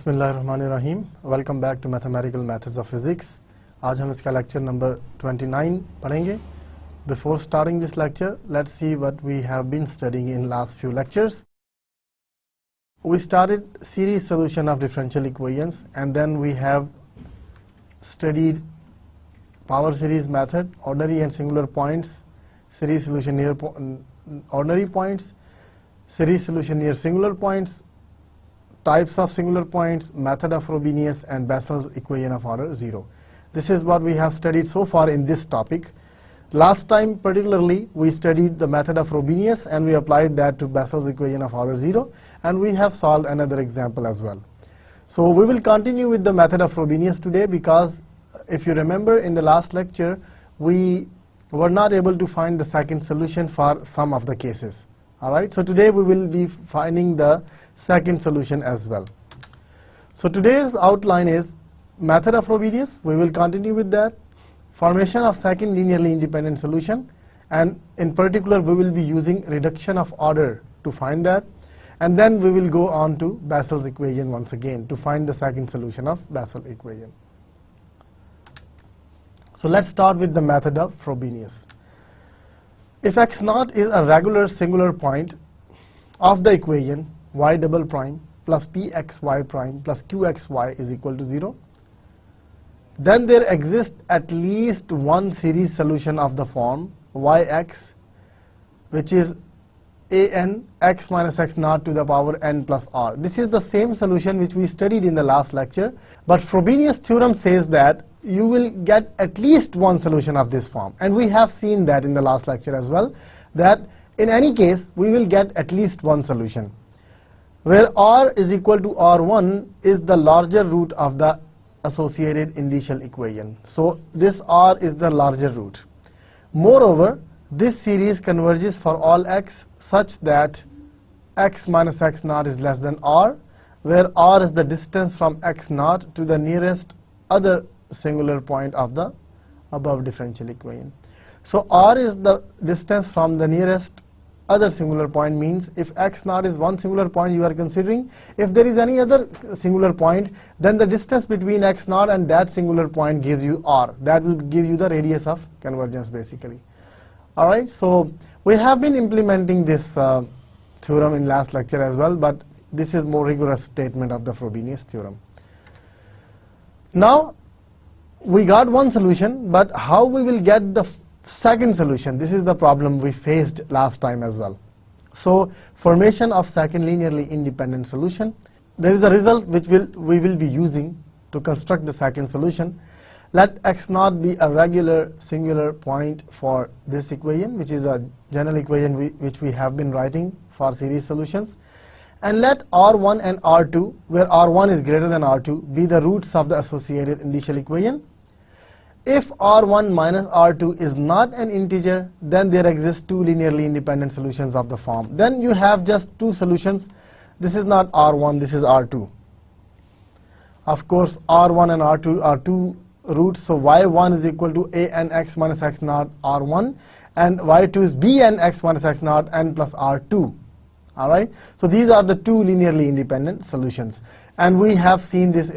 बिस्मिल्लाहिर्रहमानिर्रहीम। Welcome back to mathematical methods of physics. आज हम इसका लेक्चर नंबर 29 पढ़ेंगे। Before starting this lecture, let's see what we have been studying in last few lectures. We started series solution of differential equations, and then we have studied power series method, ordinary and singular points, series solution near ordinary points, series solution near singular points, types of singular points, method of Frobenius, and Bessel's equation of order 0. This is what we have studied so far in this topic. Last time particularly we studied the method of Frobenius and we applied that to Bessel's equation of order 0, and we have solved another example as well. So we will continue with the method of Frobenius today, because if you remember in the last lecture we were not able to find the second solution for some of the cases. Alright, so today we will be finding the second solution as well. So today's outline is method of Frobenius. We will continue with that. Formation of second linearly independent solution, and in particular we will be using reduction of order to find that, and then we will go on to Bessel's equation once again to find the second solution of Bessel's equation. So let's start with the method of Frobenius. If x naught is a regular singular point of the equation y double prime plus pxy prime plus qxy is equal to 0, then there exists at least one series solution of the form yx, which is an x minus x naught to the power n plus r. This is the same solution which we studied in the last lecture, but Frobenius theorem says that you will get at least one solution of this form, and we have seen that in the last lecture as well, that in any case we will get at least one solution, where r is equal to r1 is the larger root of the associated initial equation. So this r is the larger root. Moreover, this series converges for all x such that x minus x naught is less than r, where r is the distance from x naught to the nearest other singular point of the above differential equation. So r is the distance from the nearest other singular point, means if x naught is one singular point you are considering, if there is any other singular point, then the distance between x naught and that singular point gives you r. That will give you the radius of convergence basically. Alright, so we have been implementing this theorem in last lecture as well, but this is more rigorous statement of the Frobenius theorem. Now we got one solution, but how we will get the second solution? This is the problem we faced last time as well. So formation of second linearly independent solution. There is a result which we will be using to construct the second solution. Let x naught be a regular singular point for this equation, which is a general equation which we have been writing for series solutions. And let r1 and r2, where r1 is greater than r2, be the roots of the associated initial equation. If r1 minus r2 is not an integer, then there exist two linearly independent solutions of the form. Then you have just two solutions. This is not r1, this is r2. Of course, r1 and r2 are two roots, so y1 is equal to a n x minus x naught r1, and y2 is b n x minus x naught n plus r2. Alright, so these are the two linearly independent solutions, and we have seen this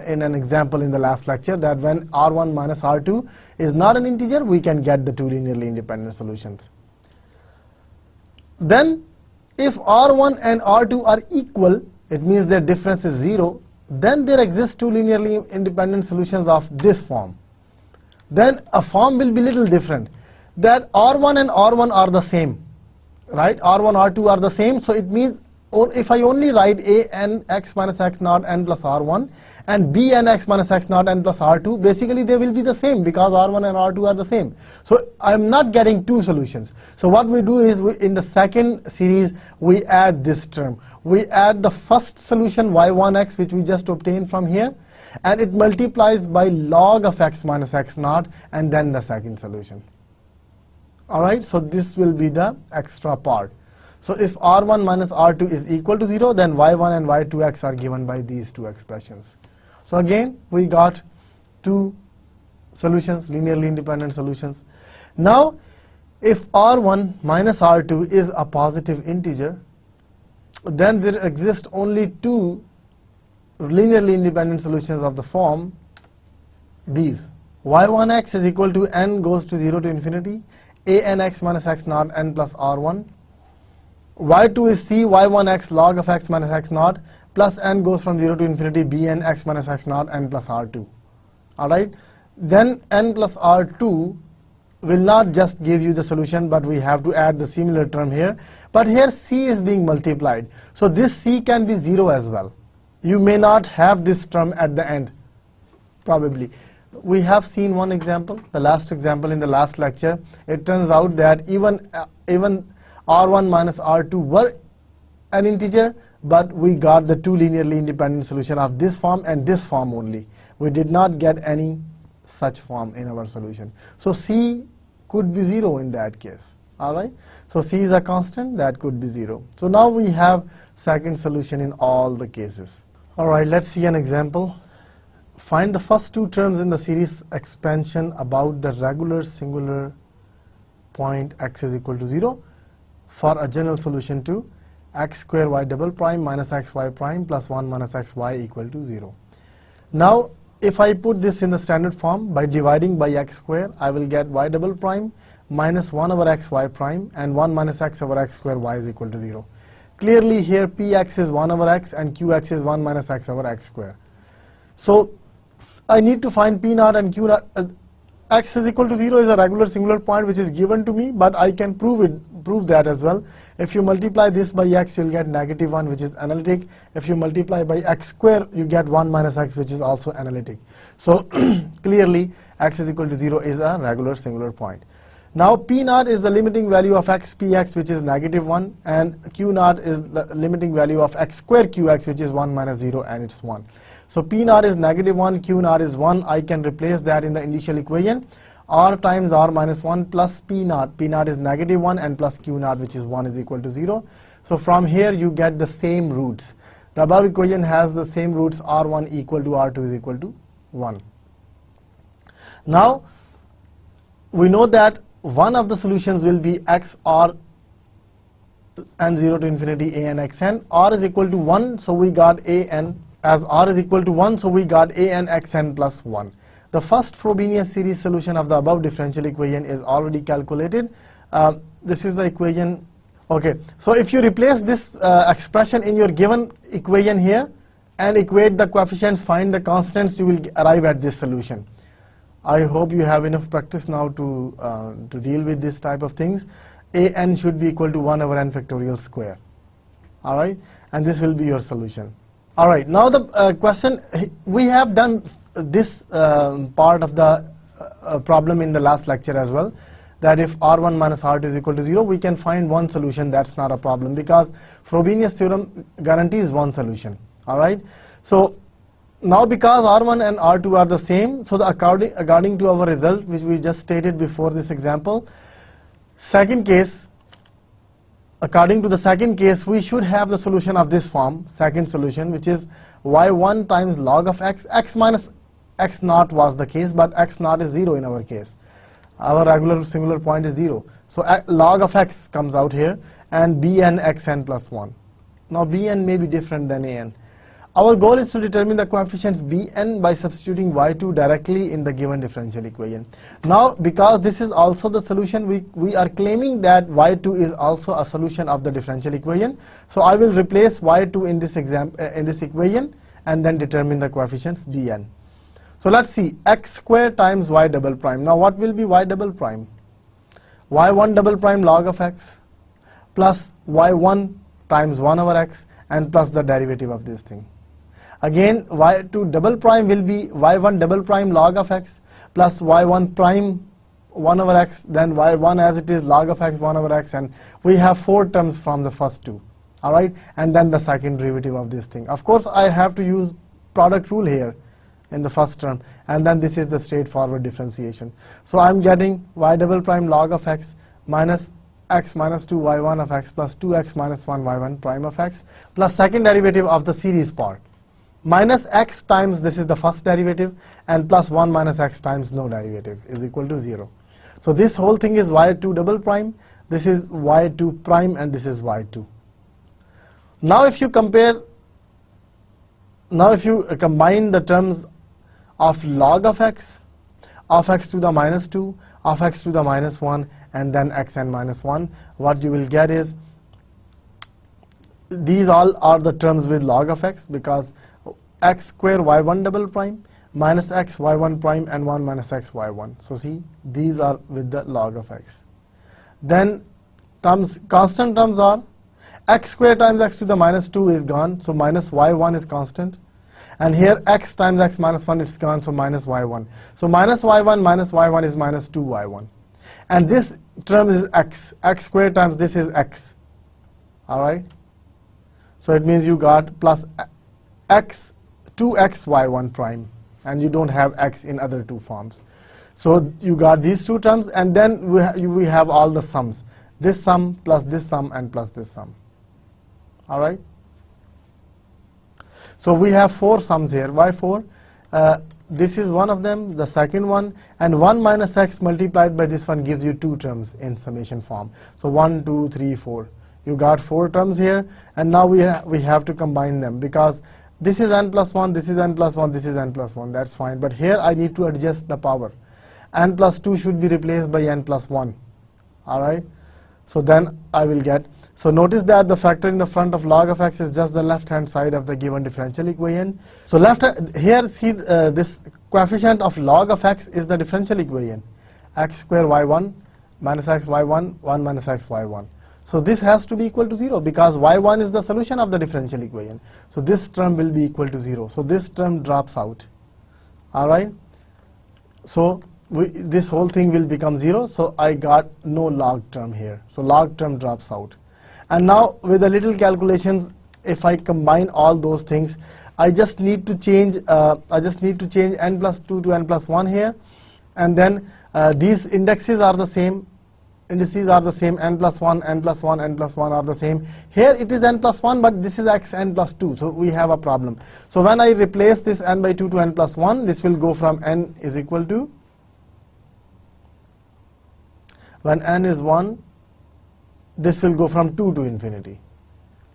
in an example in the last lecture, that when r1 minus r2 is not an integer, we can get the two linearly independent solutions. Then if r1 and r2 are equal, it means their difference is 0, then there exist two linearly independent solutions of this form. Then a form will be little different, that r1 and r1 are the same. Right, r1, r2 are the same, so it means if I only write a n x minus x naught n plus r1 and b n x minus x naught n plus r2, basically they will be the same because r1 and r2 are the same. So I am not getting two solutions. So what we do is in the second series we add this term. We add the first solution y1x, which we just obtained from here, and it multiplies by log of x minus x naught, and then the second solution. Alright, so this will be the extra part. So if r1 minus r2 is equal to 0, then y1 and y2x are given by these two expressions. So again, we got two solutions, linearly independent solutions. Now, if r1 minus r2 is a positive integer, then there exist only two linearly independent solutions of the form these. y1x is equal to n goes to 0 to infinity, a n x minus x naught n plus r1. y2 is c y1x log of x minus x naught plus n goes from 0 to infinity bn x minus x naught n plus r2. Alright, then n plus r2 will not just give you the solution, but we have to add the similar term here. But here c is being multiplied, so this c can be 0 as well. You may not have this term at the end, probably. We have seen one example, the last example in the last lecture. It turns out that even r1 minus r2 were an integer, but we got the two linearly independent solution of this form and this form only. We did not get any such form in our solution. So c could be 0 in that case. Alright, so c is a constant, that could be 0. So now we have second solution in all the cases. Alright, let's see an example. Find the first two terms in the series expansion about the regular singular point x is equal to 0 for a general solution to x square y double prime minus xy prime plus 1 minus xy equal to 0. Now, if I put this in the standard form by dividing by x square, I will get y double prime minus 1 over xy prime and 1 minus x over x square y is equal to 0. Clearly here px is 1 over x and qx is 1 minus x over x square. So I need to find p naught and q naught. X is equal to 0 is a regular singular point which is given to me, but I can prove that as well. If you multiply this by x, you'll get negative 1, which is analytic. If you multiply by x square, you get 1 minus x, which is also analytic. So clearly x is equal to 0 is a regular singular point. Now p naught is the limiting value of x px, which is negative 1, and q naught is the limiting value of x square qx, which is 1 minus 0, and it's 1. So p naught is negative 1, q naught is 1. I can replace that in the initial equation. R times r minus 1 plus p naught. P naught is negative 1 and plus q naught, which is 1, is equal to 0. So from here you get the same roots. The above equation has the same roots, r1 equal to r2 is equal to 1. Now we know that one of the solutions will be x r n 0 to infinity a n x n. R is equal to 1, so we got a n. As r is equal to 1, so we got a n x n plus 1. The first Frobenius series solution of the above differential equation is already calculated. This is the equation. Okay, so if you replace this expression in your given equation here and equate the coefficients, find the constants, you will arrive at this solution. I hope you have enough practice now to deal with this type of things. A n should be equal to 1 over n factorial square. Alright, and this will be your solution. Alright, now the question, we have done this part of the problem in the last lecture as well, that if r1 minus r2 is equal to 0, we can find one solution. That's not a problem because Frobenius theorem guarantees one solution. Alright, so now because r1 and r2 are the same, so according to our result, which we just stated before this example, second case, according to the second case, we should have the solution of this form, second solution, which is y1 times log of x. X minus x naught was the case, but x naught is 0 in our case. Our regular singular point is 0. So log of x comes out here, and bn xn plus 1. Now bn may be different than an. Our goal is to determine the coefficients bn by substituting y2 directly in the given differential equation. Now, because this is also the solution, we are claiming that y2 is also a solution of the differential equation. So I will replace y2 in this equation and then determine the coefficients bn. So let's see, x squared times y double prime. Now what will be y double prime? y1 double prime log of x plus y1 times 1 over x and plus the derivative of this thing. Again, y2 double prime will be y1 double prime log of x plus y1 prime 1 over x, then y1 as it is log of x 1 over x, and we have 4 terms from the first two. Alright, and then the second derivative of this thing. Of course, I have to use product rule here in the first term, and then this is the straightforward differentiation. So I'm getting y double prime log of x minus x minus 2 y1 of x plus 2x minus 1 y1 prime of x plus second derivative of the series part. Minus x times, this is the first derivative, and plus 1 minus x times no derivative is equal to 0. So this whole thing is y2 double prime, this is y2 prime, and this is y2. Now if you compare Now if you combine the terms of log of x to the minus 2, of x to the minus 1, and then xn minus 1, what you will get is, these all are the terms with log of x, because x square y1 double prime minus x y1 prime and 1 minus x y1. So see, these are with the log of x. Then constant terms are x square times x to the minus 2 is gone, so minus y1 is constant. And here x times x minus 1 is gone, so minus y1. So minus y1 is minus 2y1. And this term is x square times this is x. Alright? So it means you got plus x 2x y1 prime, and you don't have x in other two forms. So you got these two terms, and then we have all the sums. This sum plus this sum and plus this sum. Alright? So we have 4 sums here. Why 4? This is one of them, the second one, and 1 minus x multiplied by this one gives you 2 terms in summation form. So 1, 2, 3, 4. You got 4 terms here, and now we have to combine them, because this is n plus 1, this is n plus 1, this is n plus 1. That's fine. But here I need to adjust the power. N plus 2 should be replaced by n plus 1. Alright? So then I will get, so notice that the factor in the front of log of x is just the left hand side of the given differential equation. So here see this coefficient of log of x is the differential equation. X square y1 minus x y1, 1 minus x y1. So this has to be equal to 0, because y1 is the solution of the differential equation. So this term will be equal to 0. So this term drops out. Alright? So this whole thing will become 0, so I got no log term here. So log term drops out. And now with a little calculations, if I combine all those things, I just need to change n plus 2 to n plus 1 here, and then these indices are the same, n plus 1, n plus 1, n plus 1 are the same. Here it is n plus 1, but this is x n plus 2, so we have a problem. So when I replace this n by 2 to n plus 1, this will go from n is equal to, when n is 1, this will go from 2 to infinity.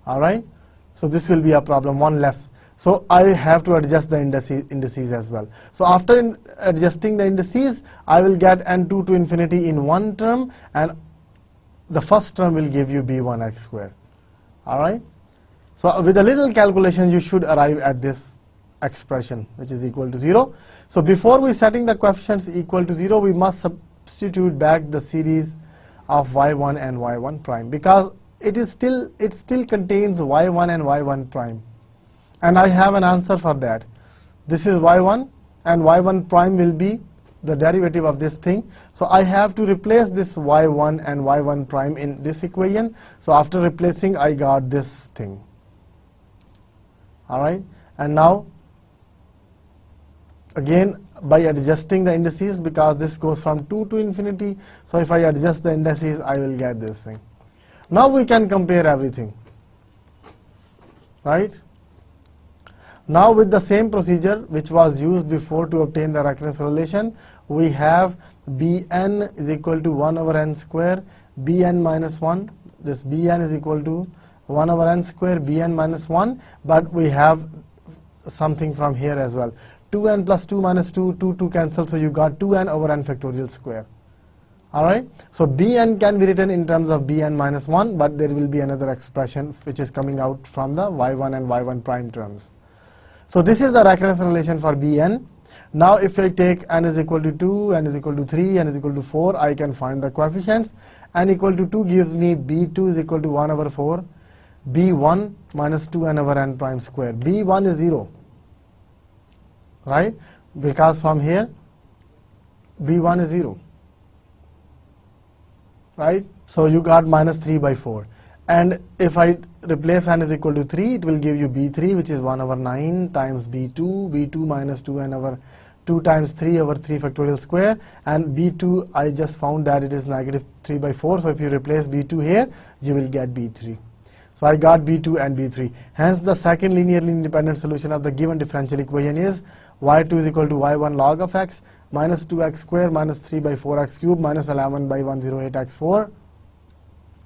Alright? So this will be a problem, 1 less. So I have to adjust the indices as well. So after adjusting the indices, I will get n2 to infinity in one term, and the first term will give you b1x squared. Alright? So with a little calculation, you should arrive at this expression, which is equal to 0. So before we setting the coefficients equal to 0, we must substitute back the series of y1 and y1 prime, because it still contains y1 and y1 prime, and I have an answer for that. This is y1, and y1 prime will be the derivative of this thing. So I have to replace this y1 and y1 prime in this equation. So after replacing, I got this thing. Alright, and now again by adjusting the indices, because this goes from 2 to infinity, so if I adjust the indices, I will get this thing. Now we can compare everything, right? Now with the same procedure which was used before to obtain the recurrence relation, we have bn is equal to 1 over n square, bn minus 1, this bn is equal to 1 over n square, bn minus 1, but we have something from here as well. 2n plus 2 minus 2, 2 cancel, so you got 2n over n factorial square. Alright, so bn can be written in terms of bn minus 1, but there will be another expression which is coming out from the y1 and y1 prime terms. So this is the recurrence relation for bn. Now if I take n is equal to 2, n is equal to 3, n is equal to 4, I can find the coefficients. N equal to 2 gives me b2 is equal to 1 over 4, b1 minus 2n over n prime square. b1 is 0. Right? Because from here, b1 is 0. Right? So you got minus 3 by 4. And if I replace n is equal to 3, it will give you b3, which is 1 over 9 times b2, b2 minus 2n over 2 times 3 over 3 factorial square. And b2, I just found that it is negative 3 by 4. So if you replace b2 here, you will get b3. So I got b2 and b3. Hence the second linearly independent solution of the given differential equation is y2 is equal to y1 log of x minus 2x square minus 3 by 4x cube minus 11 by 108x4.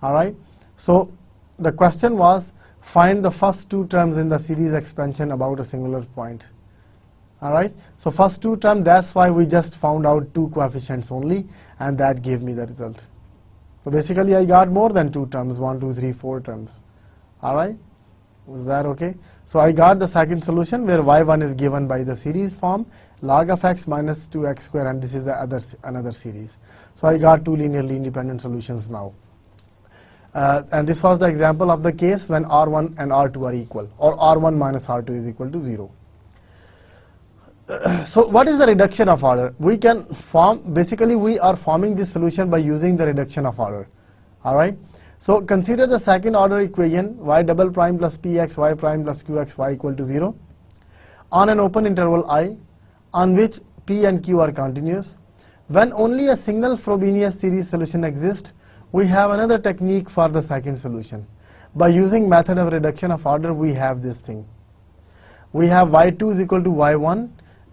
Alright. So the question was, find the first two terms in the series expansion about a singular point. Alright, so first two terms, that's why we just found out two coefficients only, and that gave me the result. So basically I got more than two terms, 1, 2, 3, 4 terms. Alright, is that okay? So I got the second solution where y1 is given by the series form, log of x minus 2x square, and this is the another series. So I got two linearly independent solutions now. And this was the example of the case when R1 and R2 are equal, or R1 minus R2 is equal to 0. So what is the reduction of order? We can form, basically we are forming this solution by using the reduction of order. Alright, so consider the second order equation y double prime plus px y prime plus qx y equal to 0 on an open interval I on which p and q are continuous. When only a single Frobenius series solution exists, we have another technique for the second solution. By using method of reduction of order, we have this thing. We have y2 is equal to y1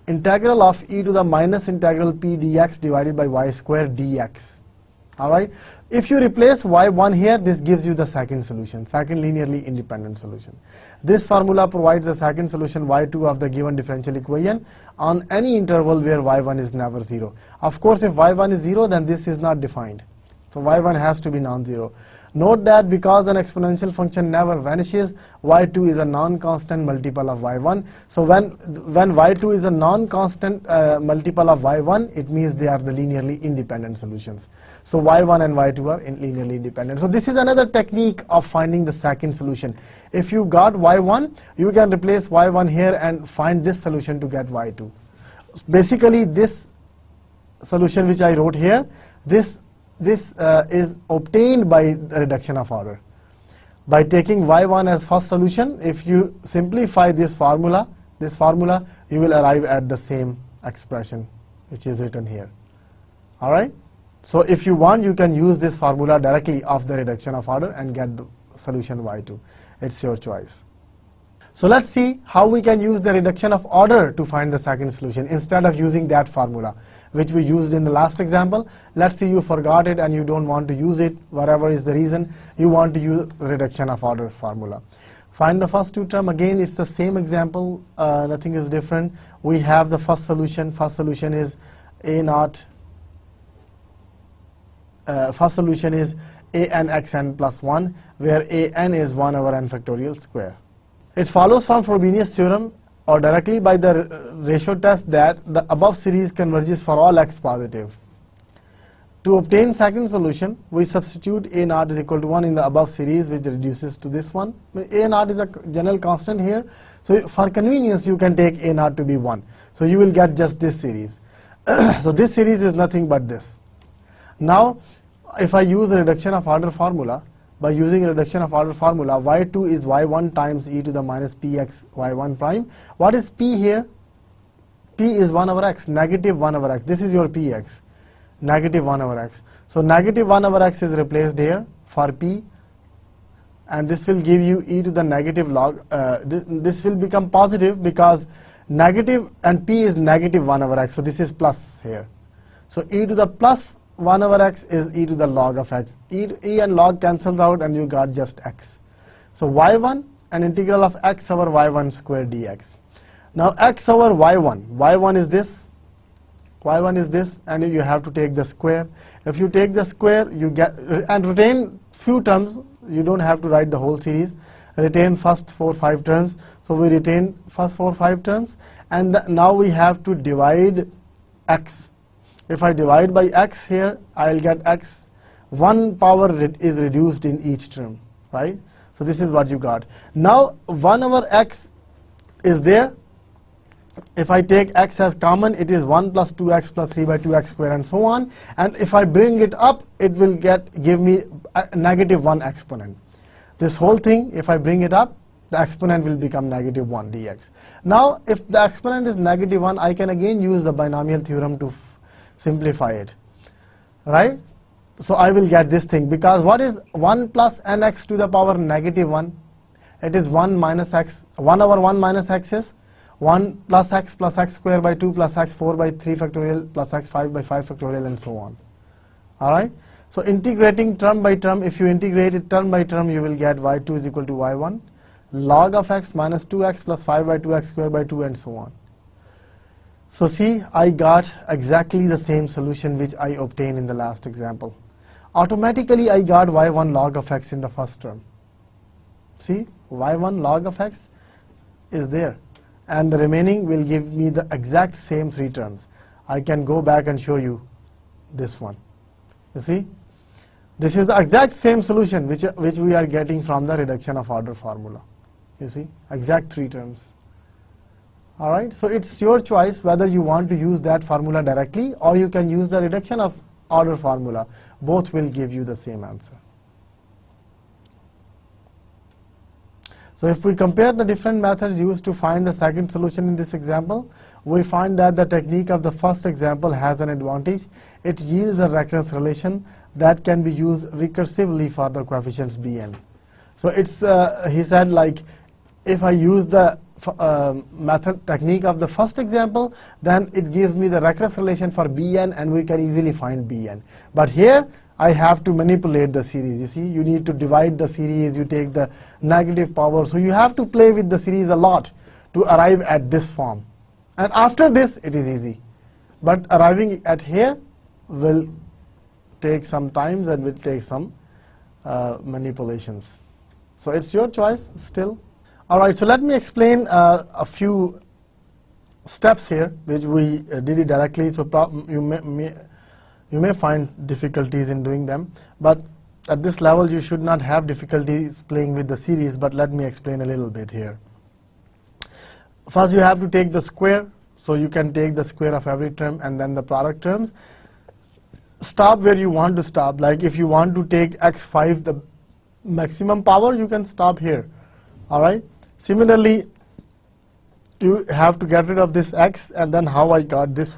integral of e to the minus integral p dx divided by y square dx. Alright, if you replace y1 here, this gives you the second solution, second linearly independent solution. This formula provides the second solution y2 of the given differential equation on any interval where y1 is never 0. Of course, if y1 is 0, then this is not defined. So y1 has to be non-zero. Note that because an exponential function never vanishes, y2 is a non-constant multiple of y1. So when y2 is a non-constant multiple of y1, it means they are the linearly independent solutions. So y1 and y2 are linearly independent. So this is another technique of finding the second solution. If you got y1, you can replace y1 here and find this solution to get y2. Basically, this solution which I wrote here, this is obtained by the reduction of order. By taking y1 as first solution, if you simplify this formula, you will arrive at the same expression which is written here. Alright? So if you want, you can use this formula directly of the reduction of order and get the solution y2. It's your choice. So let's see how we can use the reduction of order to find the second solution instead of using that formula which we used in the last example. Let's say you forgot it and you don't want to use it, whatever is the reason, you want to use reduction of order formula. Find the first two terms. Again, it's the same example, nothing is different. We have the first solution is a naught, first solution is a n x n plus 1, where a n is 1 over n factorial square. It follows from Frobenius theorem or directly by the ratio test that the above series converges for all x positive. To obtain second solution, we substitute a naught is equal to 1 in the above series, which reduces to this one. A naught is a general constant here, so for convenience you can take a naught to be 1. So you will get just this series. So this series is nothing but this. Now if I use the reduction of order formula, by using reduction of order formula, y2 is y1 times e to the minus px y1 prime. What is p here? P is 1 over x, negative 1 over x. This is your px, negative 1 over x. So negative 1 over x is replaced here for p, and this will give you e to the negative log. This will become positive because negative and p is negative 1 over x. So this is plus here. So e to the plus 1 over x is e to the log of x. E and log cancels out and you got just x. So y1, an integral of x over y1 square dx. Now x over y1 is this, and you have to take the square. If you take the square, you get, and retain few terms, you don't have to write the whole series. Retain first 4-5 terms. So we retain first 4-5 terms, and now we have to divide x. If I divide by x here, I'll get x. 1 power is reduced in each term, right? So this is what you got. Now 1 over x is there. If I take x as common, it is 1 plus 2x plus 3 by 2x square and so on. And if I bring it up, it will give me a negative 1 exponent. This whole thing, if I bring it up, the exponent will become negative 1 dx. Now if the exponent is negative 1, I can again use the binomial theorem to simplify it, right? So I will get this thing, because what is 1 plus nx to the power negative 1? It is 1 minus x. 1 over 1 minus x is 1 plus x square by 2 plus x 4 by 3 factorial plus x 5 by 5 factorial and so on. Alright? So integrating term by term, if you integrate it term by term, you will get y2 is equal to y1 log of x minus 2x plus 5 by 2x squared by 2 and so on. So see, I got exactly the same solution which I obtained in the last example. Automatically I got y1 log of x in the first term. See, y1 log of x is there, and the remaining will give me the exact same three terms. I can go back and show you this one. You see, this is the exact same solution which we are getting from the reduction of order formula. You see, exact three terms. All right, so it's your choice whether you want to use that formula directly or you can use the reduction of order formula. Both will give you the same answer. So if we compare the different methods used to find the second solution in this example, we find that the technique of the first example has an advantage. It yields a recurrence relation that can be used recursively for the coefficients bn. So it's he said, like, if I use the method technique of the first example, then it gives me the recurrence relation for bn and we can easily find bn. But here I have to manipulate the series. You see, you need to divide the series, you take the negative power, so you have to play with the series a lot to arrive at this form. And after this it is easy, but arriving at here will take some time and will take some manipulations. So it's your choice still. All right, so let me explain a few steps here which we did it directly, so you may find difficulties in doing them, but at this level you should not have difficulties playing with the series, but let me explain a little bit here. First you have to take the square, so you can take the square of every term and then the product terms. Stop where you want to stop, like if you want to take x5 the maximum power, you can stop here. All right. Similarly, you have to get rid of this x, and then how I got this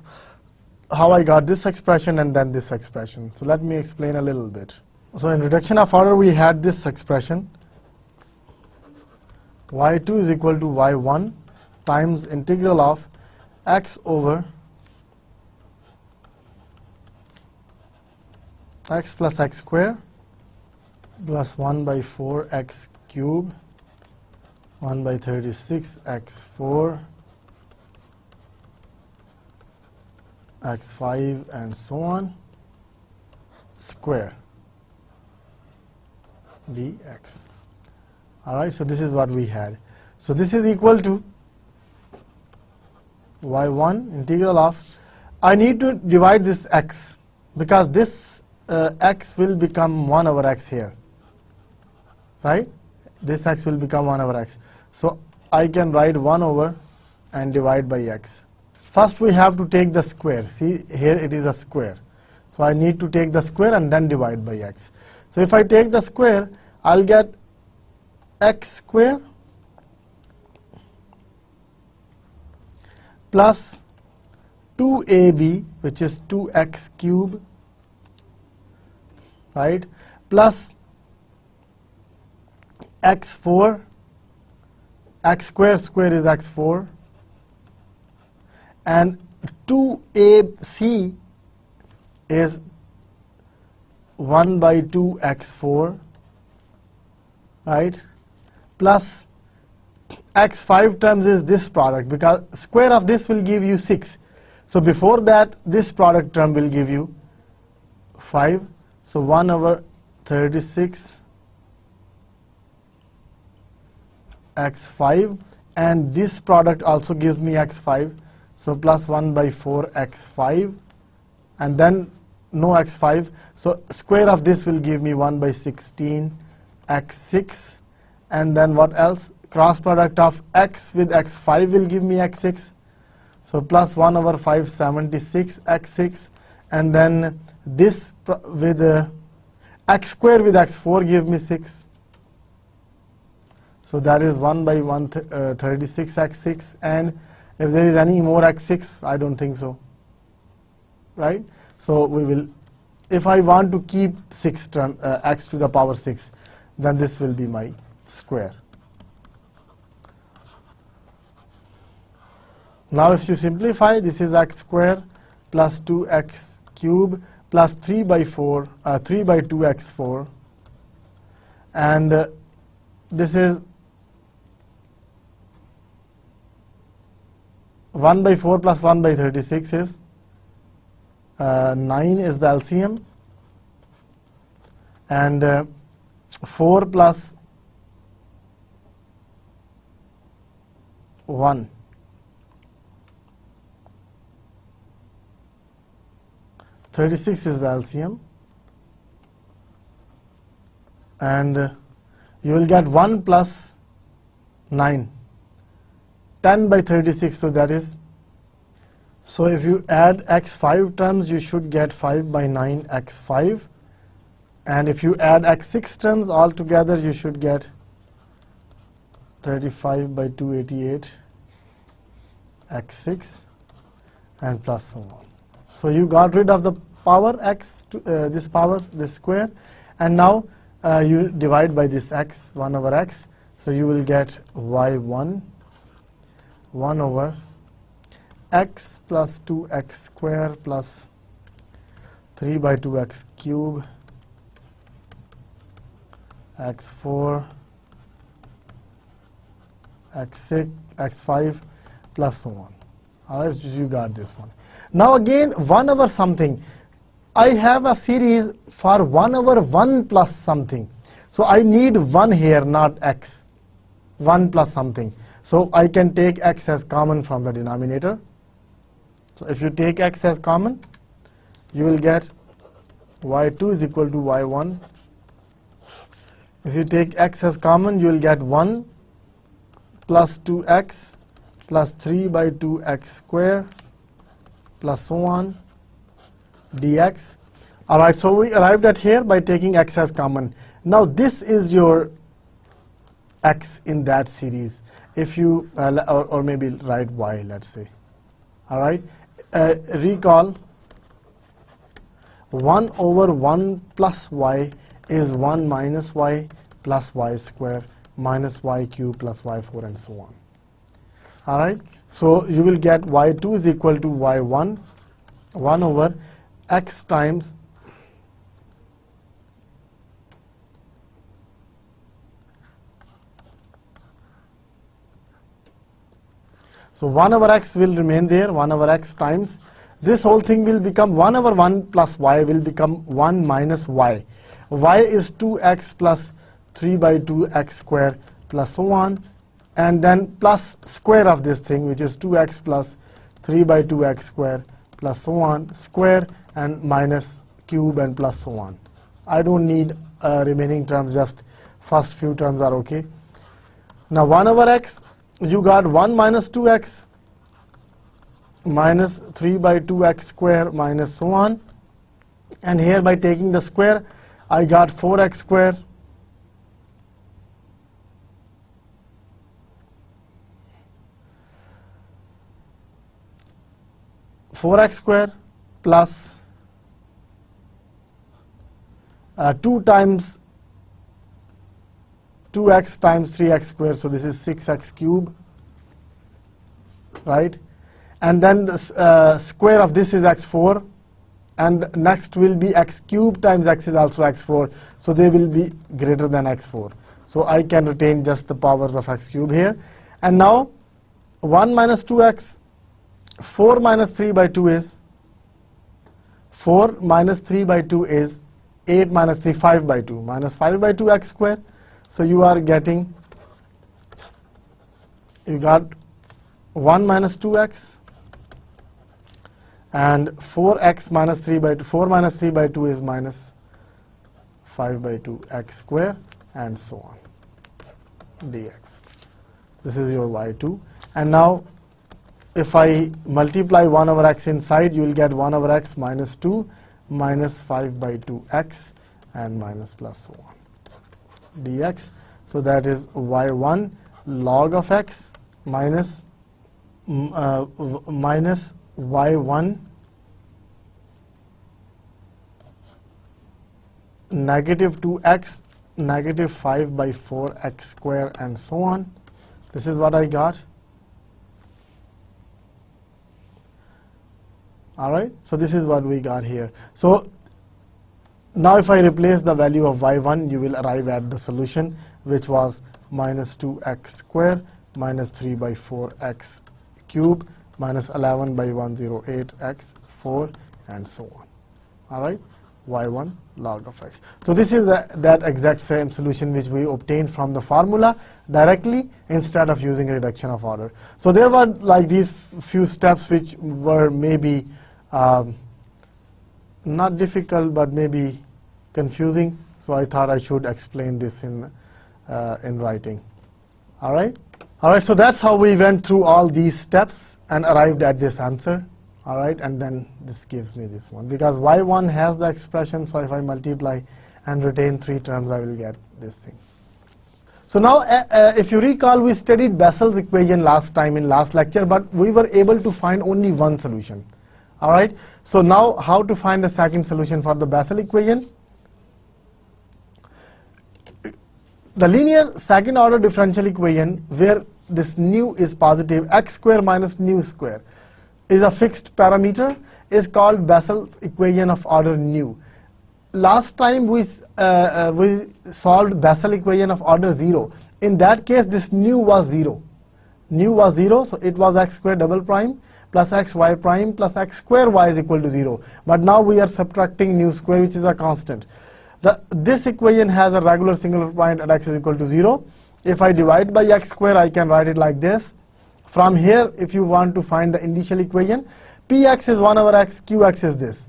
expression and then this expression. So let me explain a little bit. So in reduction of order we had this expression, y2 is equal to y1 times integral of x over x plus x square plus 1 by 4 x cube 1 by 36 x4 x5 and so on square dx. All right, so this is what we had. So this is equal to y1 integral of, I need to divide this x because this x will become 1 over x here, right? This x will become 1 over x. So I can write 1 over and divide by x. First we have to take the square. See, here it is a square. So I need to take the square and then divide by x. So if I take the square, I'll get x square plus 2ab, which is 2x cube, right, plus x4, x square is x4, and 2ac is 1 by 2 x4, right, plus x5 terms is this product, because square of this will give you 6. So before that, this product term will give you 5. So 1 over 36 x5, and this product also gives me x5. So plus 1 by 4 x5, and then no x5. So square of this will give me 1 by 16 x6, and then what else? Cross product of x with x5 will give me x6. So plus 1 over 576 x6, and then this with x square with x4 give me 6. So that is 1 by 36 x6, and if there is any more x6, I don't think so, right? So we will, if I want to keep 6 x to the power 6, then this will be my square. Now if you simplify, this is x square plus 2x cube plus 3 by 2 x4, and this is 1 by 4 plus 1 by 36 is 9 is the LCM, and 4 plus 1 36 is the LCM, and you will get 1 plus 9, 10 by 36, so that is, so if you add x 5 terms, you should get 5 by 9 x 5, and if you add x 6 terms all together, you should get 35 by 288 x 6 and plus so on. So you got rid of the power x, this power, this square, and now you divide by this x, 1 over x, so you will get y1 1 over x plus 2x square plus 3 by 2x cube x4 x6 x5 plus so on. Alright, you got this one. Now again 1 over something. I have a series for 1 over 1 plus something. So I need 1 here, not x. 1 plus something. So I can take x as common from the denominator. So if you take x as common, you will get y2 is equal to y1. If you take x as common, you will get 1 plus 2x plus 3 by 2x square plus so on dx. Alright, so we arrived at here by taking x as common. Now this is your x in that series. If you, or maybe write y, let's say. Alright, recall 1 over 1 plus y is 1 minus y plus y square minus y cube plus y4 and so on. Alright, so you will get y2 is equal to y1, 1 over x times so 1 over x will remain there, 1 over x times this whole thing will become 1 over 1 plus y will become 1 minus y. Y is 2x plus 3 by 2x square plus so on, and then plus square of this thing, which is 2x plus 3 by 2x square plus so on, square and minus cube and plus so on. I don't need remaining terms, just first few terms are okay. Now 1 over x, you got 1 minus 2x minus 3 by 2x square minus so on, and here by taking the square, I got 4x square plus 2 times 2x times 3x square, so this is 6x cube, right? And then the square of this is x4, and next will be x cube times x is also x4, so they will be greater than x4. So I can retain just the powers of x cube here. And now 1 minus 2x, 4 minus 3 by 2 is 4 minus 3 by 2 is 8 minus 3, 5 by 2, minus 5 by 2 x square. So you are getting, you got 1 minus 2x and 4x minus 3 by 2, 4 minus 3 by 2 is minus 5 by 2 x square and so on dx. This is your y2. And now if I multiply 1 over x inside, you will get 1 over x minus 2 minus 5 by 2 x and minus plus so on dx. So that is y1 log of x minus minus y1 negative 2x negative 5 by 4x square and so on. This is what I got. Alright, so this is what we got here. So now if I replace the value of y1, you will arrive at the solution, which was minus 2x square minus 3 by 4x cube minus 11 by 108 x 4 and so on. All right, y1 log of x. So this is that exact same solution which we obtained from the formula directly instead of using reduction of order. So there were like these few steps which were maybe not difficult but maybe confusing. So I thought I should explain this in writing. All right. All right. So that's how we went through all these steps and arrived at this answer. All right, and then this gives me this one because y1 has the expression. So if I multiply and retain 3 terms, I will get this thing. So now, if you recall, we studied Bessel's equation last time in last lecture, but we were able to find only one solution. All right. So now, how to find the second solution for the Bessel equation? The linear second order differential equation where this nu is positive, x square minus nu square is a fixed parameter, is called Bessel's equation of order nu. Last time we solved Bessel equation of order 0. In that case, this nu was 0. Nu was 0, so it was x square double prime plus x y prime plus x square y is equal to 0. But now we are subtracting nu square, which is a constant. This equation has a regular singular point at x is equal to 0. If I divide by x square, I can write it like this. From here, if you want to find the initial equation, px is 1 over x, qx is this.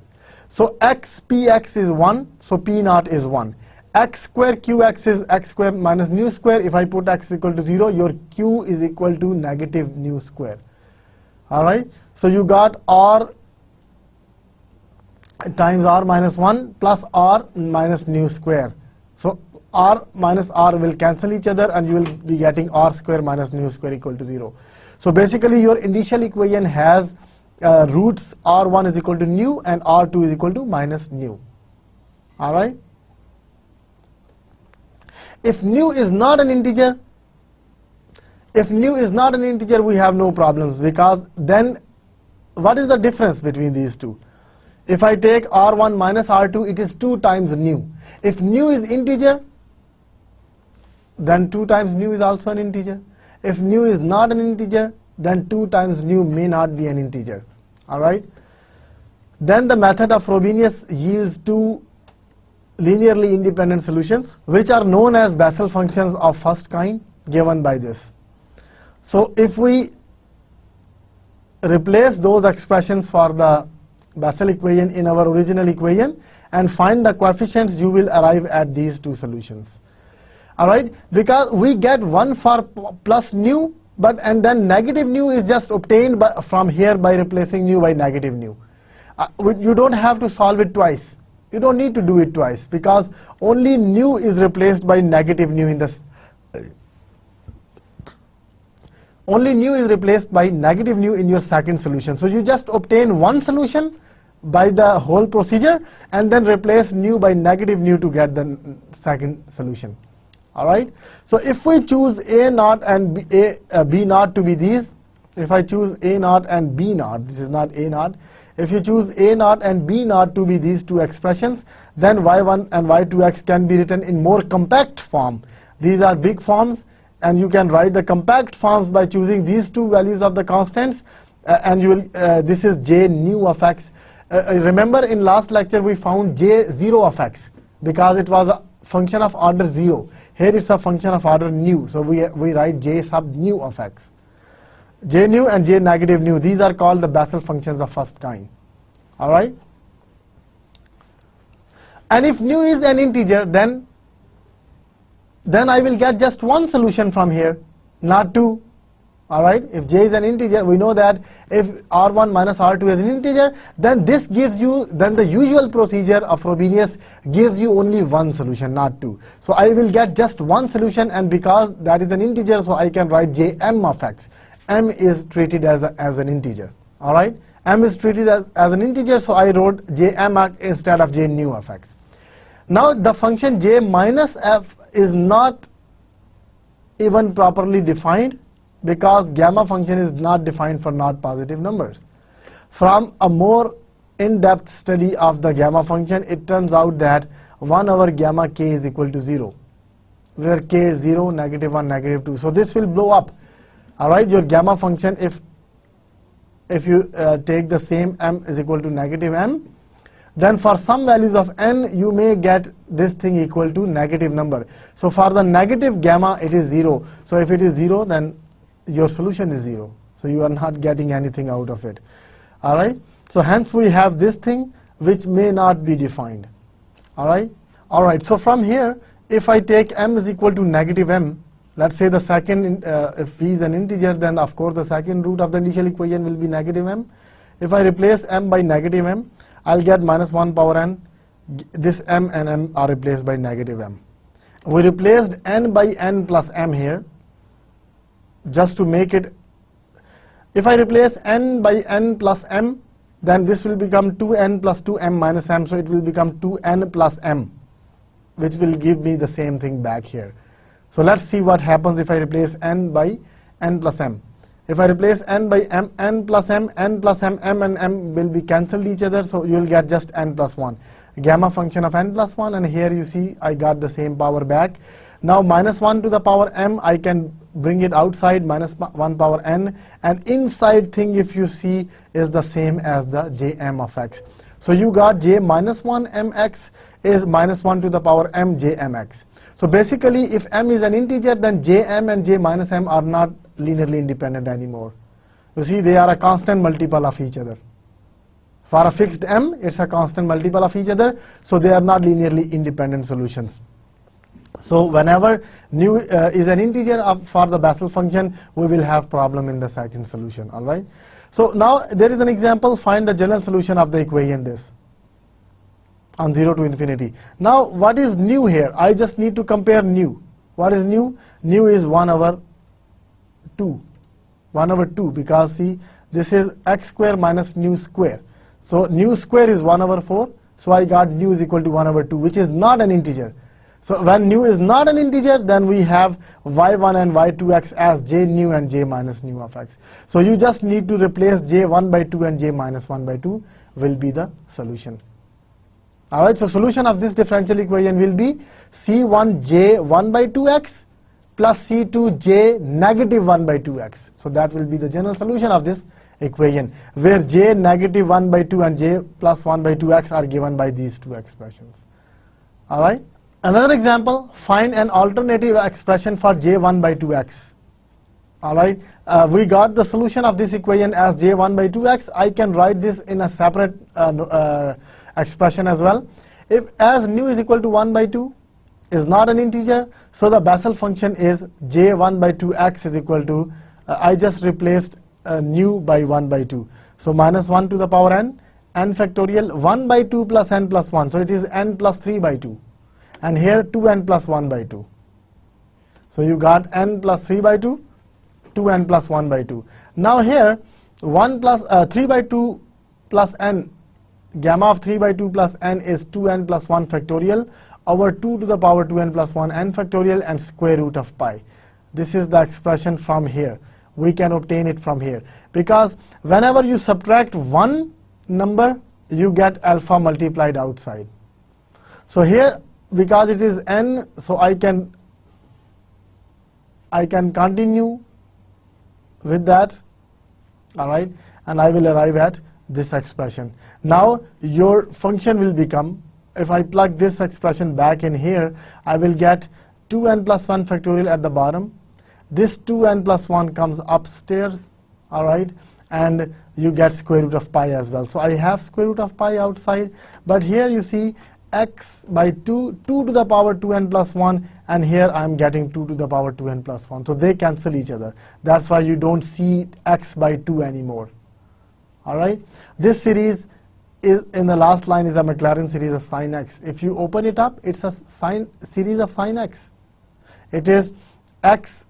So x px is 1, so p naught is 1. X square qx is x square minus nu square. If I put x is equal to 0, your q is equal to negative nu square. All right. So you got r times r minus 1 plus r minus nu square. So r minus r will cancel each other and you will be getting r square minus nu square equal to 0. So basically your initial equation has roots r1 is equal to nu and r2 is equal to minus nu. All right. If nu is not an integer, we have no problems because then what is the difference between these two? If I take r1 minus r2, it is 2 times nu. If nu is integer, then 2 times nu is also an integer. If nu is not an integer, then 2 times nu may not be an integer. All right. Then the method of Frobenius yields 2 linearly independent solutions, which are known as Bessel functions of first kind, given by this. So if we replace those expressions for the Bessel equation in our original equation and find the coefficients, you will arrive at these 2 solutions. All right, because we get 1 for plus nu, and then negative nu is just obtained from here by replacing nu by negative nu. You don't have to solve it twice. You don't need to do it twice because only nu is replaced by negative nu in this. Only nu is replaced by negative nu in your second solution. So you just obtain one solution by the whole procedure and then replace nu by negative nu to get the second solution. All right. So if we choose a naught and b naught to be these, if I choose a naught and b naught, this is not a naught. If you choose a naught and b naught to be these 2 expressions, then y1 and y2x can be written in more compact form. These are big forms, and you can write the compact forms by choosing these 2 values of the constants, and you will. This is j nu of x. Remember, in last lecture we found j 0 of x because it was a function of order 0. Here it's a function of order nu. So we write j sub nu of x. J nu and j negative nu, these are called the Bessel functions of first kind. All right. And if nu is an integer, then I will get just one solution from here, not 2. All right. If j is an integer, we know that if r1 minus r2 is an integer, then this gives you, then the usual procedure of Frobenius gives you only one solution, not 2. So I will get just one solution, and because that is an integer, so I can write j m of x. M is treated as an integer. All right. M is treated as an integer, so I wrote j m instead of j nu of x. Now the function j minus f is not even properly defined because gamma function is not defined for not positive numbers. From a more in-depth study of the gamma function, it turns out that 1 over gamma k is equal to 0, where k is 0, negative 1, negative 2. So this will blow up. All right, your gamma function, if if you take the same m is equal to negative m, then for some values of n, you may get this thing equal to negative number. So for the negative gamma, it is 0. So if it is 0, then your solution is 0. So you are not getting anything out of it. All right. So hence we have this thing which may not be defined. All right. All right. So from here, if I take m is equal to negative m, let's say the second, if v is an integer, then of course the second root of the initial equation will be negative m. If I replace m by negative m, I'll get minus 1 power n. This m and m are replaced by negative m. We replaced n by n plus m here just to make it. If I replace n by n plus m, then this will become 2n plus 2m minus m. So it will become 2n plus m, which will give me the same thing back here. So let's see what happens if I replace n by n plus m. If I replace n by m, n plus m, m and m will be cancelled each other, so you will get just n plus 1. Gamma function of n plus 1, and here you see I got the same power back. Now minus 1 to the power m, I can bring it outside, minus 1 power n, and inside thing, if you see, is the same as the jm of x. So you got j minus 1 mx is minus 1 to the power m j mx. So basically, if m is an integer, then jm and j minus m are not linearly independent anymore. You see, they are a constant multiple of each other. For a fixed m, it's a constant multiple of each other, so they are not linearly independent solutions. So whenever nu is an integer for the Bessel function, we will have problem in the second solution. All right. So now there is an example. Find the general solution of the equation this on 0 to infinity. Now what is new here? I just need to compare new. What is new? New is 1 over 2. 1 over 2, because see, this is x square minus nu square. So nu square is 1 over 4. So I got nu is equal to 1 over 2, which is not an integer. So when nu is not an integer, then we have y1 and y2x as j nu and j minus nu of x. So you just need to replace j 1 by 2 and j minus 1 by 2 will be the solution. All right, so solution of this differential equation will be c1j 1 by 2x plus c2j negative 1 by 2x. So that will be the general solution of this equation, where j negative 1 by 2 and j plus 1 by 2x are given by these two expressions. All right. Another example, find an alternative expression for j 1 by 2x. All right. We got the solution of this equation as j 1 by 2x. I can write this in a separate expression as well. If as nu is equal to 1 by 2 is not an integer, so the Bessel function is j 1 by 2x is equal to, I just replaced nu by 1 by 2. So minus 1 to the power n factorial 1 by 2 plus n plus 1. So it is n plus 3 by 2. And here 2n plus 1 by 2. So you got n plus 3 by 2, 2n plus 1 by 2. Now here 1 plus 3 by 2 plus n, gamma of 3 by 2 plus n is 2n plus 1 factorial over 2 to the power 2n plus 1 n factorial and square root of pi. This is the expression from here. We can obtain it from here, because whenever you subtract one number, you get alpha multiplied outside. So here, because it is n, so I can continue with that, all right, and I will arrive at this expression. Now your function will become, if I plug this expression back in here, I will get 2n plus 1 factorial at the bottom. This 2n plus 1 comes upstairs, all right, and you get square root of pi as well. So I have square root of pi outside, but here you see x by 2 to the power 2n plus 1, and here I am getting 2 to the power 2n plus 1. So they cancel each other. That's why you don't see x by 2 anymore. All right. This series is in the last line is a Maclaurin series of sine x. If you open it up, it's a series of sine x. It is x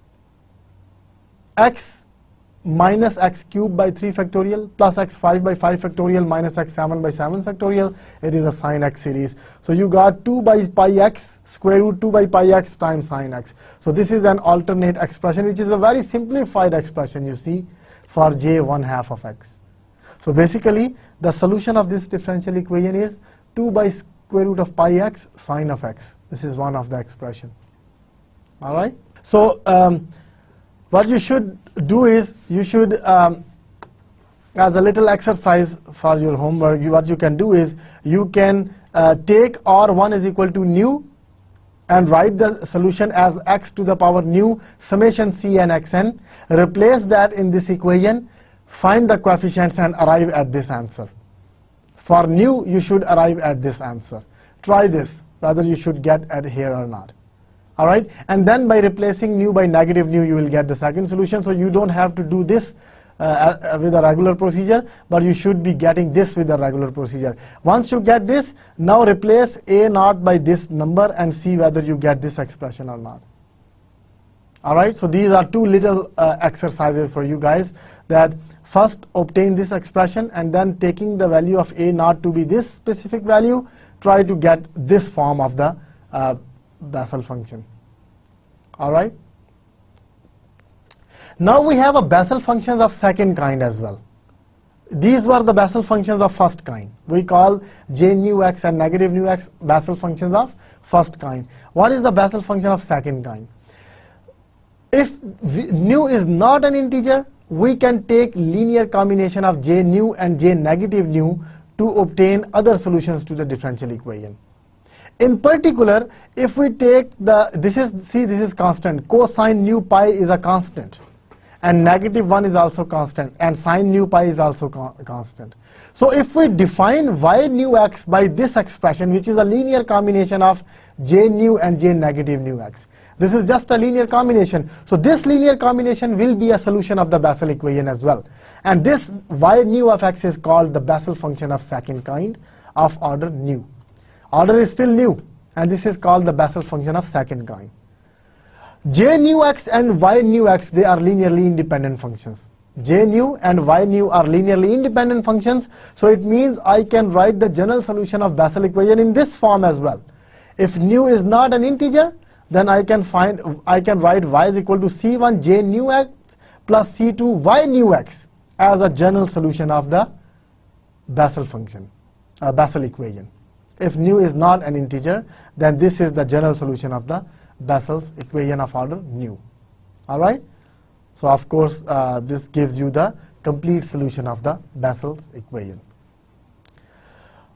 minus x cubed by 3 factorial plus x 5 by 5 factorial minus x 7 by 7 factorial. It is a sine x series. So you got 2 by pi x, square root 2 by pi x times sine x. So this is an alternate expression, which is a very simplified expression, you see, for j 1/2 of x. So basically, the solution of this differential equation is 2 by square root of pi x sine of x. This is one of the expression. All right. So what you should do is you should as a little exercise for your homework, what you can do is you can take R1 is equal to nu and write the solution as x to the power nu summation Cn xn. Replace that in this equation, find the coefficients and arrive at this answer. For nu, you should arrive at this answer. Try this, whether you should get at here or not. All right, and then by replacing nu by negative nu, you will get the second solution. So you don't have to do this with a regular procedure, but you should be getting this with a regular procedure. Once you get this, now replace a naught by this number and see whether you get this expression or not. All right, so these are two little exercises for you guys, that first obtain this expression and then taking the value of a naught to be this specific value, try to get this form of the Bessel function. All right. Now we have a Bessel functions of second kind as well. These were the Bessel functions of first kind. We call j nu x and negative nu x Bessel functions of first kind. What is the Bessel function of second kind? If nu is not an integer, we can take linear combination of j nu and j negative nu to obtain other solutions to the differential equation. In particular, if we take this is constant, cosine nu pi is a constant, and negative 1 is also constant, and sine nu pi is also constant. So if we define y nu x by this expression, which is a linear combination of j nu and j negative nu x, this is just a linear combination. So this linear combination will be a solution of the Bessel equation as well. And this y nu of x is called the Bessel function of second kind of order nu. Order is still nu, and this is called the Bessel function of second kind. J nu x and y nu x, they are linearly independent functions. J nu and y nu are linearly independent functions, so it means I can write the general solution of Bessel equation in this form as well. If nu is not an integer, then I can write y is equal to c1 j nu x plus c2 y nu x as a general solution of the Bessel function, Bessel equation. If nu is not an integer, then this is the general solution of the Bessel's equation of order nu. All right. So of course, this gives you the complete solution of the Bessel's equation.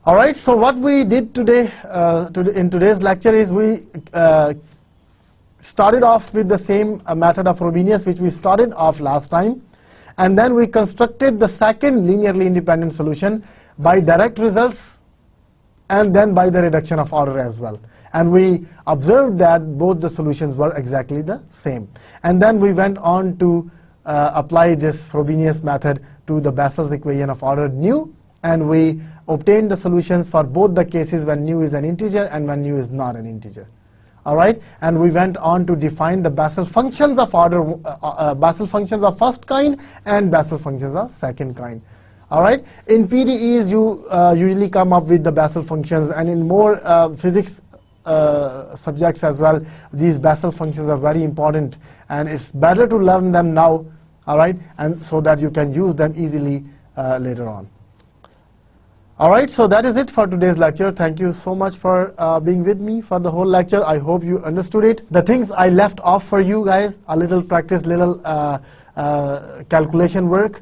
All right. So what we did today, in today's lecture, is we started off with the same method of Frobenius which we started off last time, and then we constructed the second linearly independent solution by direct results and then by the reduction of order as well. And we observed that both the solutions were exactly the same. And then we went on to apply this Frobenius method to the Bessel's equation of order nu, and we obtained the solutions for both the cases when nu is an integer and when nu is not an integer. All right, and we went on to define the Bessel functions of order, Bessel functions of first kind and Bessel functions of second kind. All right, in PDEs you usually come up with the Bessel functions, and in more physics subjects as well, these Bessel functions are very important, and it's better to learn them now. All right, and so that you can use them easily later on. All right, so that is it for today's lecture. Thank you so much for being with me for the whole lecture. I hope you understood it. The things I left off for you guys, a little practice, little calculation work,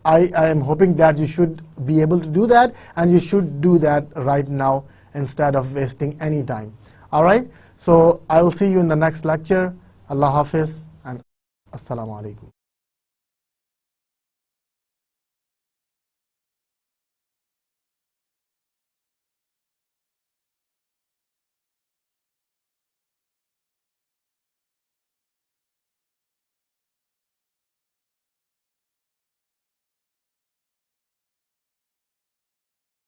I am hoping that you should be able to do that, and you should do that right now instead of wasting any time. All right, so I will see you in the next lecture. Allah Hafiz and Assalamu Alaikum.